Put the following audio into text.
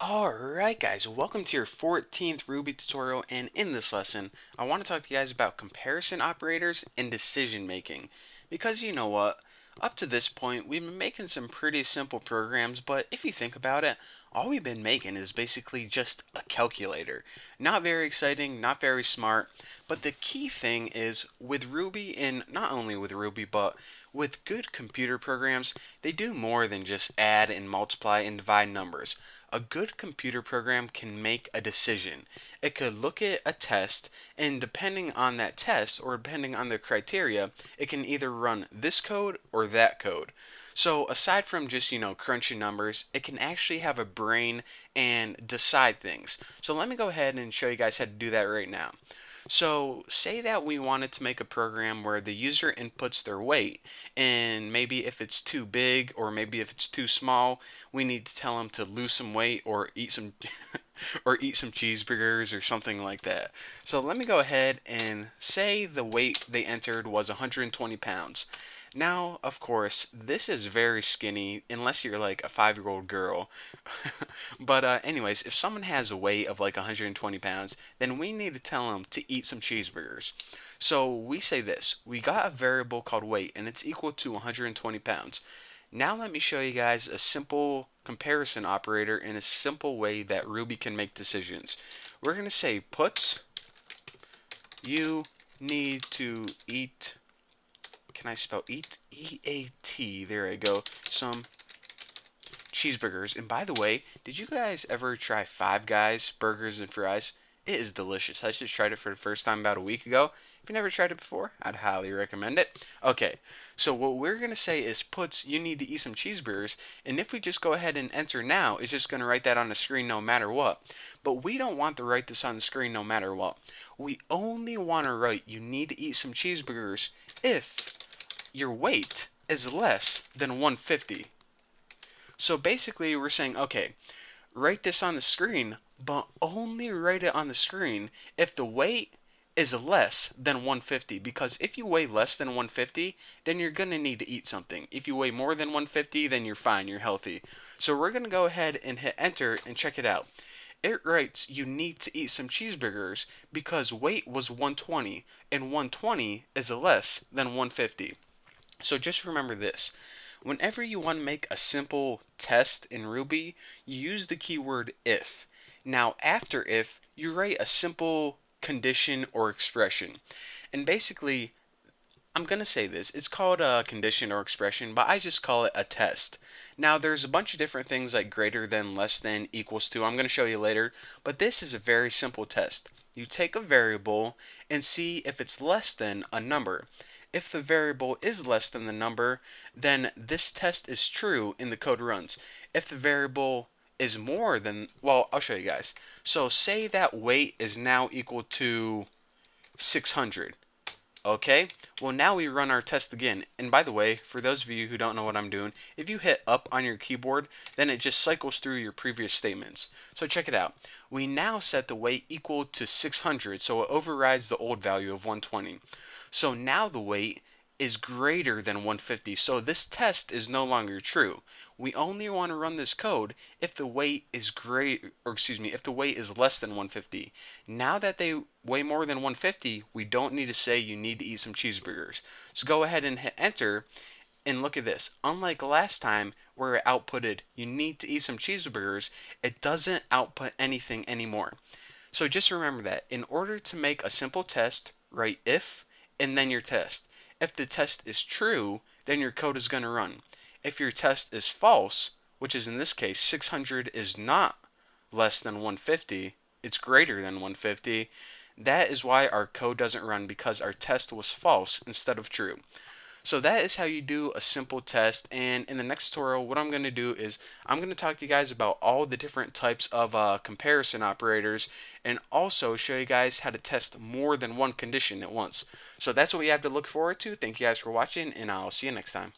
Alright guys, welcome to your 14th Ruby tutorial, and in this lesson I want to talk to you guys about comparison operators and decision making. Because you know what, up to this point we've been making some pretty simple programs, but if you think about it, all we've been making is basically just a calculator. Not very exciting, not very smart, but the key thing is with Ruby, and not only with Ruby, but with good computer programs, they do more than just add and multiply and divide numbers. A good computer program can make a decision. It could look at a test, and depending on that test or depending on the criteria, it can either run this code or that code. So aside from just, crunching numbers, it can actually have a brain and decide things. So let me go ahead and show you guys how to do that right now. So say that we wanted to make a program where the user inputs their weight, and maybe if it's too big or maybe if it's too small, we need to tell them to lose some weight or eat some or eat some cheeseburgers or something like that. So let me go ahead and say the weight they entered was 120 pounds. Now, of course, this is very skinny unless you're like a 5-year-old girl. But anyways, if someone has a weight of like 120 pounds, then we need to tell them to eat some cheeseburgers. So we say this: we got a variable called weight, and it's equal to 120 pounds. Now let me show you guys a simple comparison operator in a simple way that Ruby can make decisions. We're going to say puts you need to eat. Can I spell eat? E-A-T. There I go. Some cheeseburgers. And by the way, did you guys ever try Five Guys burgers and fries? It is delicious. I just tried it for the first time about a week ago. If you never tried it before, I'd highly recommend it. Okay, so what we're going to say is puts you need to eat some cheeseburgers, and if we just go ahead and enter now, it's just going to write that on the screen no matter what. But we don't want to write this on the screen no matter what. We only want to write you need to eat some cheeseburgers if your weight is less than 150. So basically, we're saying, okay, write this on the screen, but only write it on the screen if the weight is less than 150. Because if you weigh less than 150, then you're going to need to eat something. If you weigh more than 150, then you're fine, you're healthy. So we're going to go ahead and hit enter and check it out. It writes you need to eat some cheeseburgers because weight was 120 and 120 is less than 150. So just remember this. Whenever you want to make a simple test in Ruby, you use the keyword if. Now, after if, you write a simple condition or expression. And basically, I'm going to say this. It's called a condition or expression, but I just call it a test. Now, there's a bunch of different things like greater than, less than, equals to. I'm going to show you later, but this is a very simple test. You take a variable and see if it's less than a number. If the variable is less than the number, then this test is true and the code runs. If the variable is more than, well, I'll show you guys. So say that weight is now equal to 600. Okay, well now we run our test again. And by the way, for those of you who don't know what I'm doing, if you hit up on your keyboard, then it just cycles through your previous statements. So check it out. We now set the weight equal to 600, so it overrides the old value of 120. So now the weight is greater than 150, so this test is no longer true. We only want to run this code if the weight is if the weight is less than 150. Now that they weigh more than 150, we don't need to say you need to eat some cheeseburgers. So go ahead and hit enter, and look at this. Unlike last time where it outputted you need to eat some cheeseburgers, it doesn't output anything anymore. So just remember that in order to make a simple test, write if and then your test. If the test is true, then your code is going to run. If your test is false, which is in this case 600 is not less than 150, it's greater than 150, that is why our code doesn't run, because our test was false instead of true. So that is how you do a simple test. And in the next tutorial, what I'm going to do is I'm going to talk to you guys about all the different types of comparison operators, and also show you guys how to test more than one condition at once. So that's what we have to look forward to. Thank you guys for watching, and I'll see you next time.